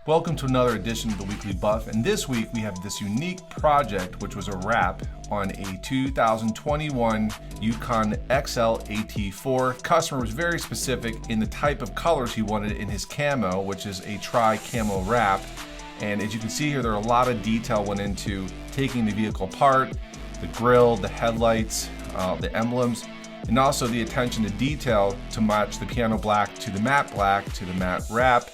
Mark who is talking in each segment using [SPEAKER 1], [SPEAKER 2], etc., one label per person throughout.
[SPEAKER 1] Welcome to another edition of the Weekly Buff, and this week we have this unique project which was a wrap on a 2021 Yukon XL AT4. Customer was very specific in the type of colors he wanted in his camo, which is a tri-camo wrap. And as you can see here, there are a lot of detail went into taking the vehicle apart, the grille, the headlights, the emblems, and also the attention to detail to match the piano black to the matte wrap.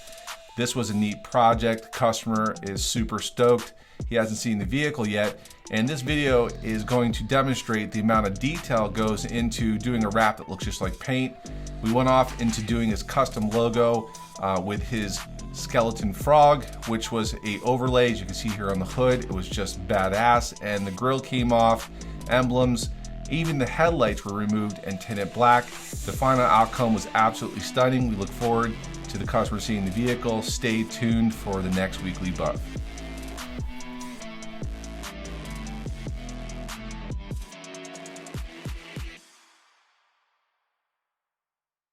[SPEAKER 1] This was a neat project. Customer is super stoked. He hasn't seen the vehicle yet, and this video is going to demonstrate the amount of detail goes into doing a wrap that looks just like paint. We went off into doing his custom logo with his skeleton frog, which was a overlay. As you can see here on the hood, it was just badass, and the grille came off, emblems, even the headlights were removed and tinted black. The final outcome was absolutely stunning. We look forward to the customer seeing the vehicle. Stay tuned for the next Weekly Buff.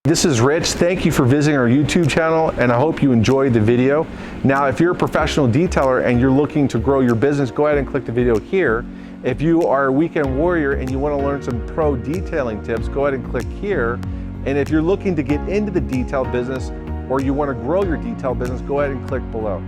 [SPEAKER 1] This is Rich. Thank you for visiting our YouTube channel, and I hope you enjoyed the video. Now, if you're a professional detailer and you're looking to grow your business, go ahead and click the video here. If you are a weekend warrior and you want to learn some pro detailing tips, go ahead and click here. And if you're looking to get into the detail business or you want to grow your detail business, go ahead and click below.